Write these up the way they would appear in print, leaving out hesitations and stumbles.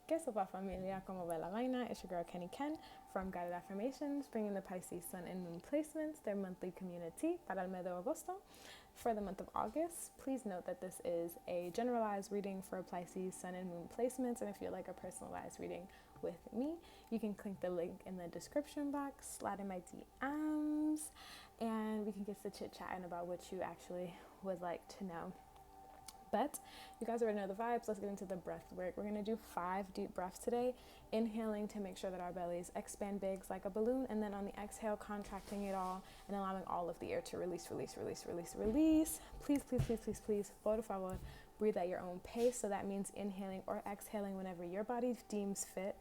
¿Qué sopa familia? ¿Cómo va la vaina? It's your girl Kenny Ken from Guided Affirmations, bringing the Pisces Sun and Moon placements, their monthly community para el mes de agosto. For the month of August, please note that this is a generalized reading for Pisces Sun and Moon placements, and if you'd like a personalized reading with me, you can click the link in the description box, slide in my DMs, and we can get to chit-chatting about what you actually would like to know. But you guys already know the vibes. Let's get into the breath work. We're going to do 5 deep breaths today, inhaling to make sure that our bellies expand big like a balloon, and then on the exhale, contracting it all and allowing all of the air to release. Please, por favor, breathe at your own pace. So that means inhaling or exhaling whenever your body deems fit.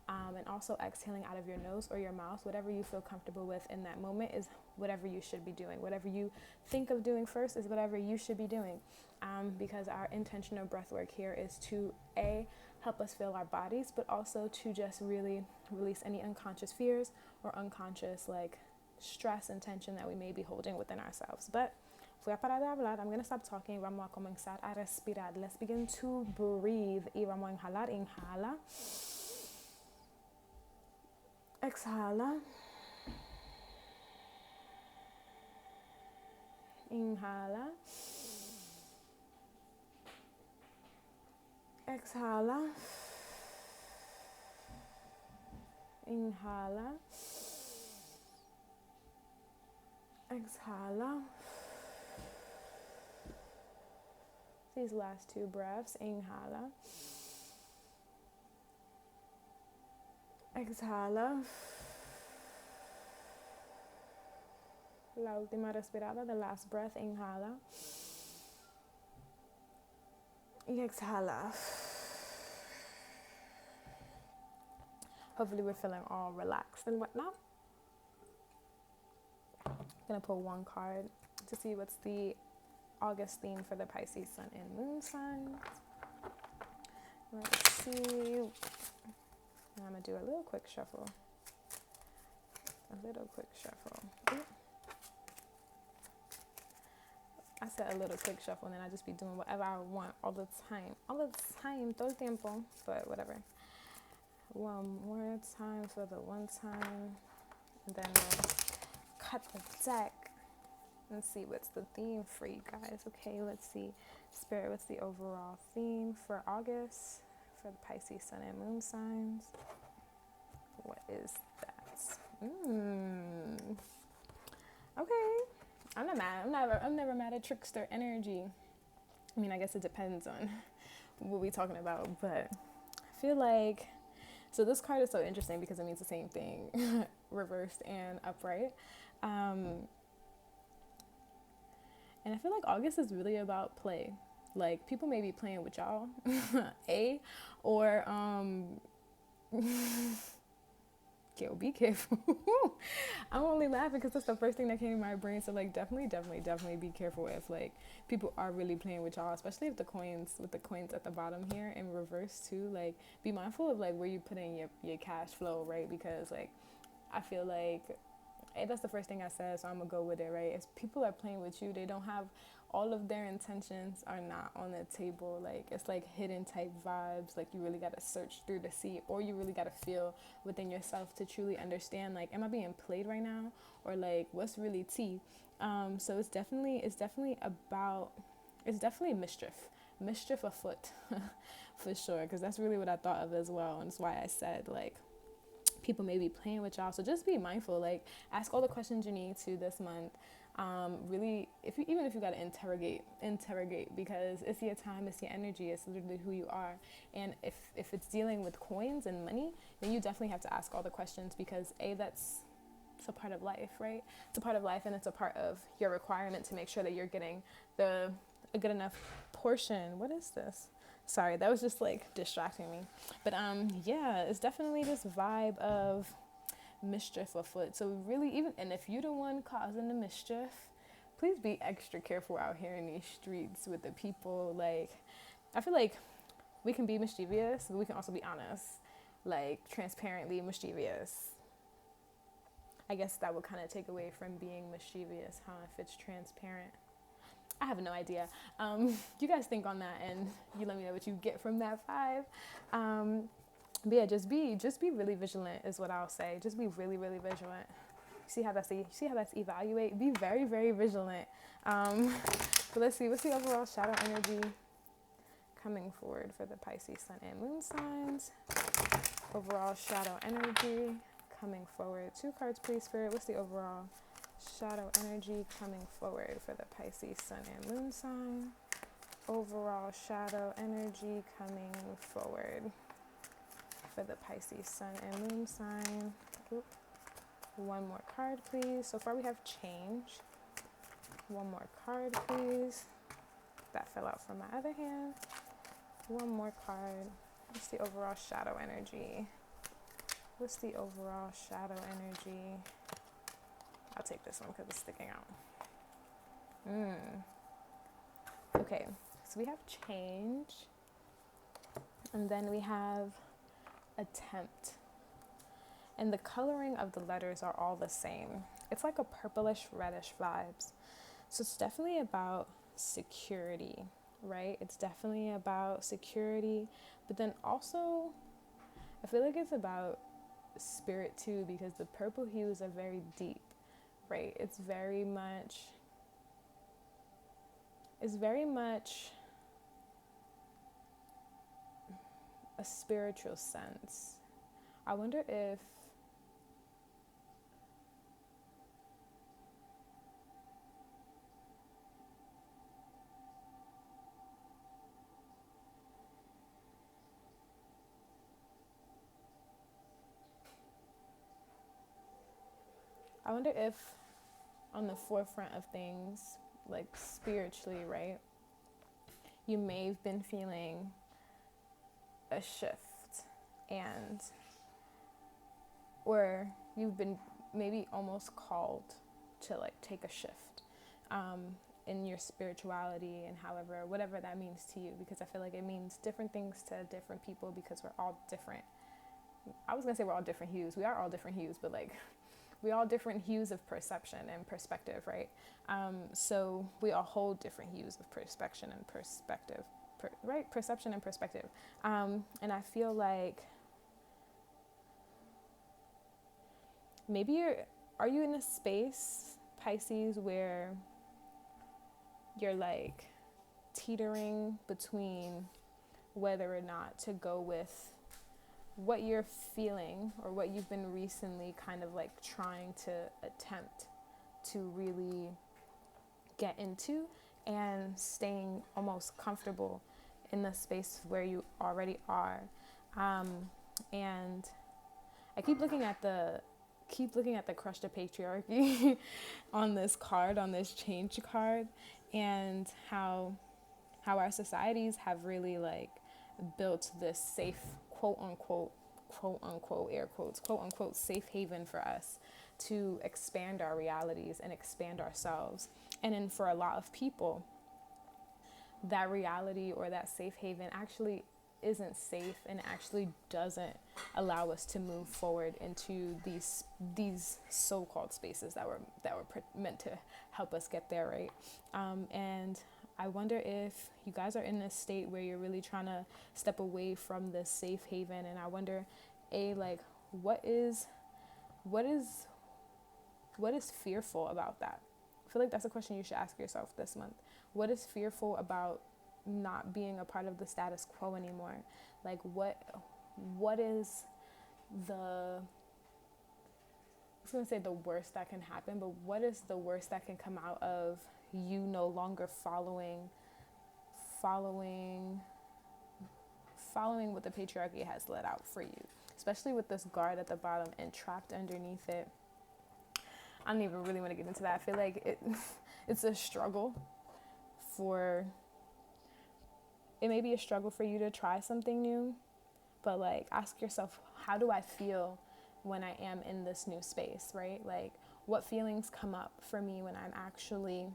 And also exhaling out of your nose or your mouth, whatever you feel comfortable with in that moment is whatever you should be doing. Whatever you think of doing first is whatever you should be doing, because our intention of breath work here is to help us feel our bodies, but also to just really release any unconscious fears or unconscious stress and tension that we may be holding within ourselves. But voy a parar de hablar. I'm going to stop talking. Vamos a comenzar a respirar. Let's begin to breathe. Y vamos a inhalar. Inhala. Exhala. Inhala. Exhala. Inhala. Exhala. These last 2 breaths. Inhala. Exhala. La última respirada, the last breath. Inhala. Y exhala. Hopefully we're feeling all relaxed and whatnot. I'm going to pull 1 card to see what's the August theme for the Pisces Sun and Moon signs. Let's see. I'm going to do a little quick shuffle. I said a little quick shuffle, and then I just be doing whatever I want all the time, todo el tiempo, but whatever. 1 more time for the 1 time, and then we'll cut the deck and see what's the theme for you guys. Okay, let's see. Spirit, what's the overall theme for August for the Pisces Sun and Moon signs? What is that? Okay. I'm never mad at trickster energy. I mean, I guess it depends on what we're talking about, but I feel like, so this card is so interesting because it means the same thing, reversed and upright. And I feel like August is really about play. Like, people may be playing with y'all, or be careful. I'm only laughing because that's the first thing that came to my brain. So definitely be careful if people are really playing with y'all, especially with the coins at the bottom here in reverse too. Be mindful of where you put in your cash flow, right? Because I feel like that's the first thing I said, so I'm gonna go with it, right? If people are playing with you, they don't have all of their intentions are not on the table. It's hidden type vibes. You really gotta search through to see, or you really gotta feel within yourself to truly understand, am I being played right now, or what's really tea? So it's definitely mischief afoot for sure, because that's really what I thought of as well, and that's why I said people may be playing with y'all. So just be mindful. Ask all the questions you need to this month. Really, even if you gotta interrogate, because it's your time, it's your energy, it's literally who you are. And if it's dealing with coins and money, then you definitely have to ask all the questions, because it's a part of life, right? It's a part of life, and it's a part of your requirement to make sure that you're getting a good enough portion. What is this? Sorry, that was just distracting me. But yeah, it's definitely this vibe of mischief afoot. So really, and if you're the one causing the mischief, please be extra careful out here in these streets with the people. I feel like we can be mischievous, but we can also be honest, transparently mischievous. I guess that would kind of take away from being mischievous, if it's transparent. I have no idea. You guys think on that, and you let me know what you get from that 5. But yeah, just be really vigilant is what I'll say. Just be really, really vigilant. See how that's evaluate? Be very, very vigilant. But let's see, what's the overall shadow energy coming forward for the Pisces Sun and Moon signs? Overall shadow energy coming forward. 2 cards, please, Spirit. What's the overall shadow energy coming forward for the Pisces Sun and Moon sign? Overall shadow energy coming forward for the Pisces Sun and Moon sign. Oop. 1 more card, please. So far we have change. 1 more card, please. That fell out from my other hand. 1 more card. What's the overall shadow energy? What's the overall shadow energy? I'll take this one because it's sticking out. Okay, so we have change. And then we have attempt. And the coloring of the letters are all the same. It's like a purplish reddish vibes. So it's definitely about security, right? It's definitely about security. But then also, I feel like it's about spirit too, because the purple hues are very deep, right? It's very much a spiritual sense. I wonder if on the forefront of things, like spiritually, right, you may have been feeling a shift, and or you've been maybe almost called to like take a shift in your spirituality, and whatever that means to you, because I feel like it means different things to different people, because we're all different. I was gonna say we're all different hues. We are all different hues, but like we all different hues of perception and perspective, right? So we all hold different hues of perception and perspective, right? Perception and perspective. And I feel like maybe are you in a space, Pisces, where you're like teetering between whether or not to go with what you're feeling or what you've been recently kind of like trying to attempt to really get into, and staying almost comfortable in the space where you already are. And I keep looking at the crush the patriarchy on this card, on this change card, and how our societies have really like built this safe, quote unquote air quotes, quote unquote safe haven for us to expand our realities and expand ourselves. And then for a lot of people, that reality or that safe haven actually isn't safe, and actually doesn't allow us to move forward into these so-called spaces that were meant to help us get there, right? And I wonder if you guys are in this state where you're really trying to step away from this safe haven, and I wonder, like, what is fearful about that? I feel like that's a question you should ask yourself this month. What is fearful about not being a part of the status quo anymore? Like, what is the, I was going to say the worst that can happen, but what is the worst that can come out of you no longer following what the patriarchy has let out for you, especially with this guard at the bottom and trapped underneath it? I don't even really want to get into that. I feel like it's a struggle it may be a struggle for you to try something new, but like ask yourself, how do I feel when I am in this new space, right? Like, what feelings come up for me when I'm actually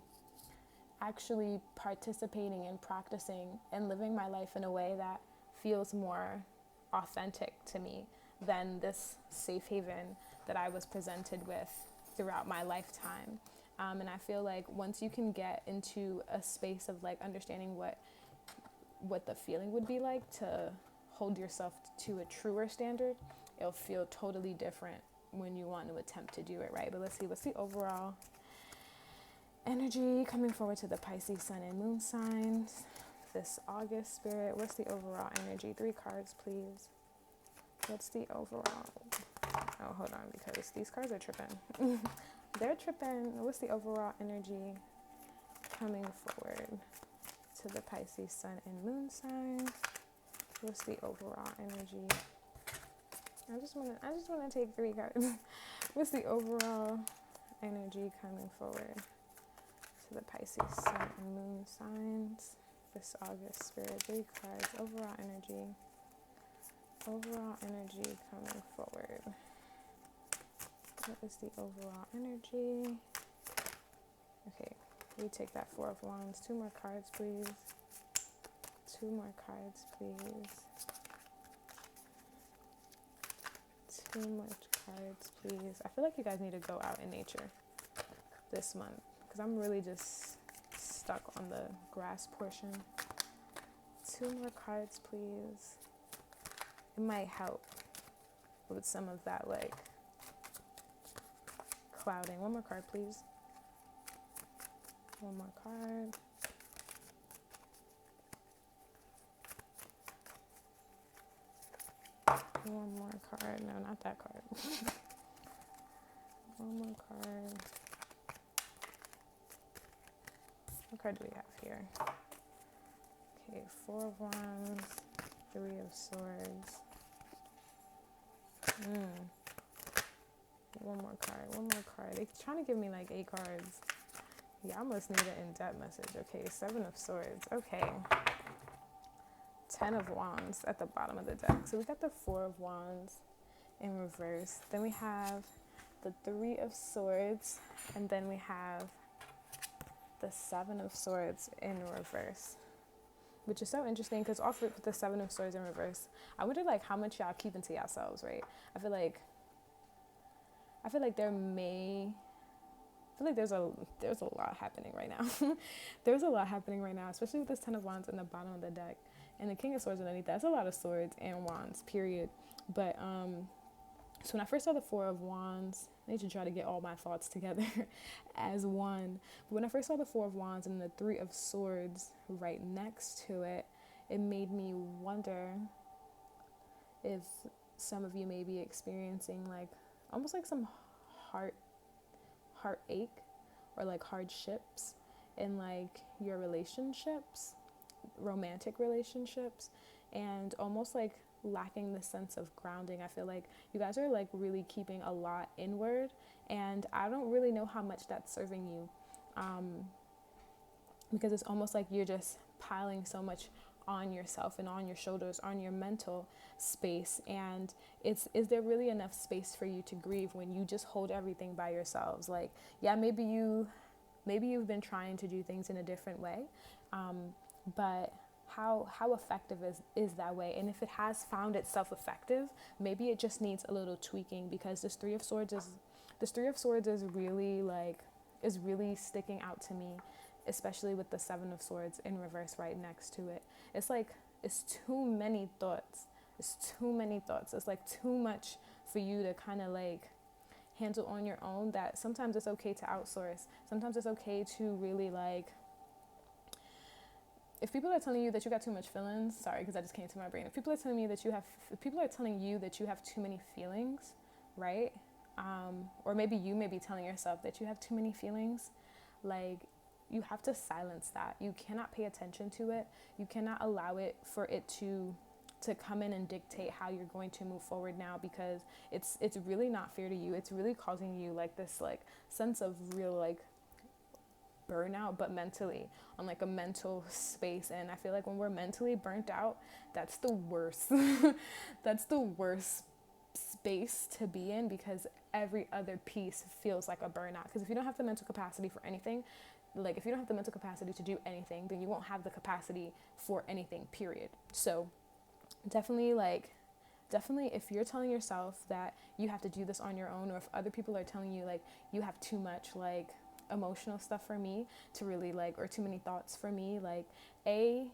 participating and practicing and living my life in a way that feels more authentic to me than this safe haven that I was presented with throughout my lifetime. And I feel like once you can get into a space of like understanding what the feeling would be like to hold yourself to a truer standard, it'll feel totally different when you want to attempt to do it, right? But let's see, what's the overall energy coming forward to the Pisces sun and moon signs this August, Spirit? What's the overall energy? 3 cards, please. What's the overall? Oh, hold on, because these cards are tripping. They're tripping. What's the overall energy coming forward to the Pisces sun and moon signs? What's the overall energy? I just wanna take 3 cards. What's the overall energy coming forward to the Pisces sun and moon signs this August, Spirit? 3 cards. Overall energy. Overall energy coming forward. What is the overall energy? Okay, we take that 4 of Wands. 2 more cards, please. 2 more cards, please. 2 more cards, please. I feel like you guys need to go out in nature this month, because I'm really just stuck on the grass portion. 2 more cards, please. It might help with some of that, like, clouding. 1 more card, please. 1 more card. One more card. No, not that card. 1 more card. What card do we have here? Okay, 4 of Wands, 3 of Swords. 1 more card. 1 more card. They're trying to give me like 8 cards. Yeah, I must need an in-depth message. Okay, 7 of Swords. Okay. 10 of Wands at the bottom of the deck. So we got the 4 of Wands in reverse. Then we have the 3 of Swords. And then we have the 7 of Swords in reverse. Which is so interesting, because off with the 7 of Swords in reverse, I wonder like how much y'all keep into yourselves, right? I feel like there's a lot happening right now. There's a lot happening right now, especially with this 10 of Wands in the bottom of the deck. And the King of Swords underneath, that's a lot of swords and wands, period. But so when I first saw the 4 of Wands, I need to try to get all my thoughts together as one. But when I first saw the 4 of Wands and the 3 of Swords right next to it, it made me wonder if some of you may be experiencing like almost like some heartache or like hardships in like your relationships, romantic relationships, and almost like lacking the sense of grounding. I feel like you guys are like really keeping a lot inward, and I don't really know how much that's serving you, because it's almost like you're just piling so much on yourself and on your shoulders, on your mental space. And is there really enough space for you to grieve when you just hold everything by yourselves? Like, yeah, maybe you've been trying to do things in a different way, but how effective is that way? And if it has found itself effective, maybe it just needs a little tweaking, because this 3 of Swords is really sticking out to me, especially with the 7 of Swords in reverse right next to it. It's like, it's too many thoughts. It's like too much for you to kind of like handle on your own, that sometimes it's okay to outsource. Sometimes it's okay to really like, if people are telling you that you got too much feelings, sorry, because that just came to my brain. If people are telling you that you have too many feelings, right? Or maybe you may be telling yourself that you have too many feelings, like, you have to silence that. You cannot pay attention to it. You cannot allow it for it to come in and dictate how you're going to move forward now, because it's really not fair to you. It's really causing you like this like sense of real like burnout, but mentally, on like a mental space. And I feel like when we're mentally burnt out, that's the worst. That's the worst space to be in, because every other piece feels like a burnout. Because if you don't have the mental capacity for anything, like if you don't have the mental capacity to do anything, then you won't have the capacity for anything, period. So definitely if you're telling yourself that you have to do this on your own, or if other people are telling you like you have too much like emotional stuff for me to really like, or too many thoughts for me, like A,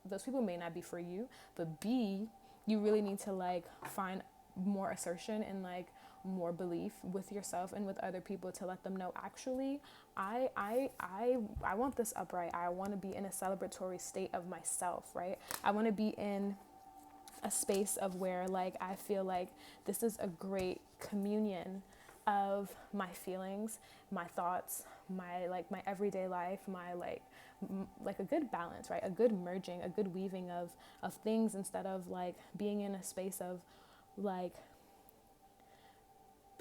those people may not be for you, but B, you really need to like find more assertion and like more belief with yourself and with other people to let them know, actually, I want this upright. I want to be in a celebratory state of myself, right? I want to be in a space of where like I feel like this is a great communion of my feelings, my thoughts, my everyday life, my like a good balance, right? A good merging, a good weaving of things, instead of like being in a space of like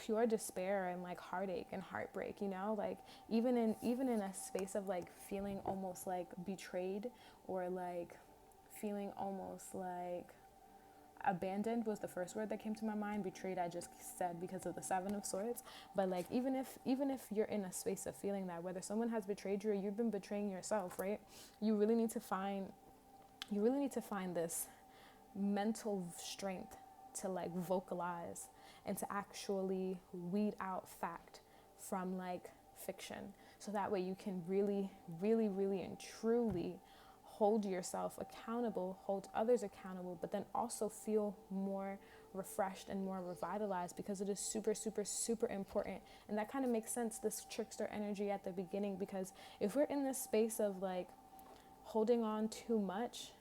pure despair and like heartache and heartbreak, you know, like even in a space of like feeling almost like betrayed, or like feeling almost like abandoned was the first word that came to my mind. Betrayed I just said because of the Seven of Swords. But like even if you're in a space of feeling that, whether someone has betrayed you or you've been betraying yourself, right, you really need to find this mental strength to like vocalize and to actually weed out fact from like fiction, so that way you can really and truly hold yourself accountable, hold others accountable, but then also feel more refreshed and more revitalized, because it is super important. And that kind of makes sense, this trickster energy at the beginning, because if we're in this space of like holding on too much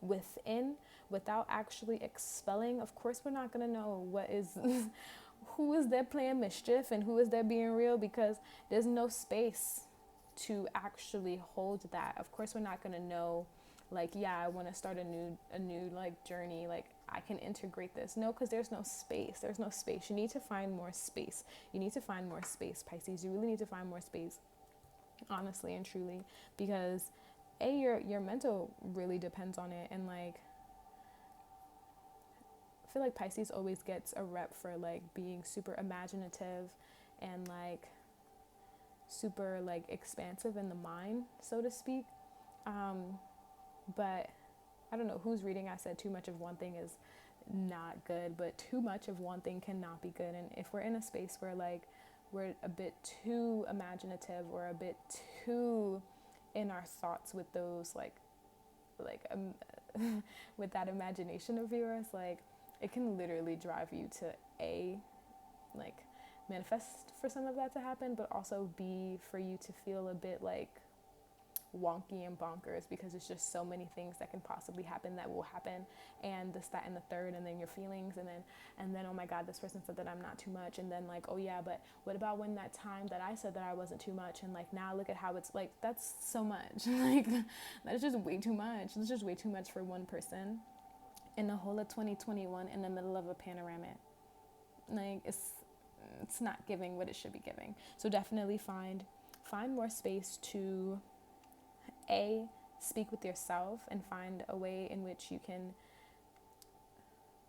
within without actually expelling, of course we're not going to know what is who is there playing mischief and who is there being real, because there's no space to actually hold that. Of course we're not going to know like, yeah, I want to start a new like journey, like I can integrate this. No, because there's no space. You need to find more space. Pisces. You really need to find more space, honestly and truly, because your mental really depends on it. And like I feel like Pisces always gets a rep for like being super imaginative and like super like expansive in the mind, so to speak. But I don't know whose reading I said too much of one thing is not good, but too much of one thing cannot be good. And if we're in a space where like we're a bit too imaginative or a bit too in our thoughts with those with that imagination of yours, like it can literally drive you to like manifest for some of that to happen, but also B, for you to feel a bit like wonky and bonkers, because it's just so many things that can possibly happen that will happen, and this, that, and the third, and then your feelings, and then oh my god, this person said that I'm not too much, and then like, oh yeah, but what about when that time that I said that I wasn't too much, and like now look at how it's like, that's so much. Like that's just way too much. It's just way too much for one person in the whole of 2021 in the middle of a panoramic. Like it's not giving what it should be giving. So definitely find more space to speak with yourself and find a way in which you can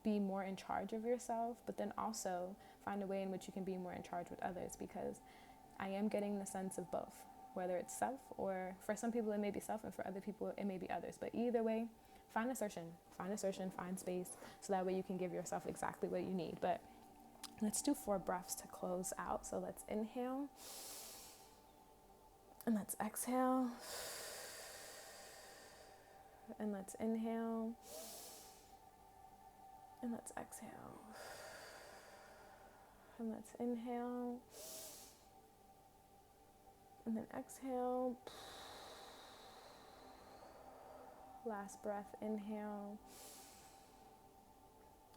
be more in charge of yourself, but then also find a way in which you can be more in charge with others, because I am getting the sense of both, whether it's self, or for some people it may be self, and for other people it may be others. But either way, find assertion, find space, so that way you can give yourself exactly what you need. But let's do 4 breaths to close out. So let's inhale and let's exhale, and let's inhale and let's exhale, and let's inhale and then exhale. Last breath, inhale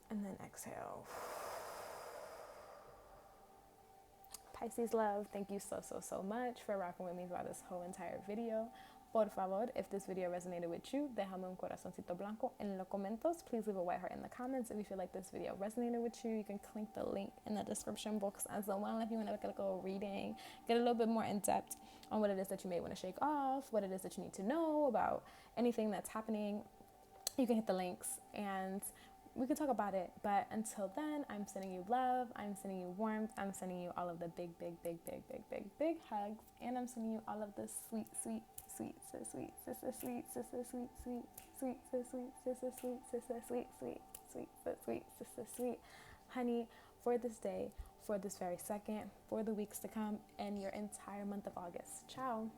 and then exhale. Pisces love, thank you so much for rocking with me throughout this whole entire video. Por favor, if this video resonated with you, déjame un corazoncito blanco en los comentarios. Please leave a white heart in the comments. If you feel like this video resonated with you, you can click the link in the description box as well if you want to go reading, get a little bit more in depth on what it is that you may want to shake off, what it is that you need to know about anything that's happening. You can hit the links and we can talk about it. But until then, I'm sending you love, I'm sending you warmth, I'm sending you all of the big hugs, and I'm sending you all of the sweet honey, for this day, for this very second, for the weeks to come, and your entire month of August. Ciao.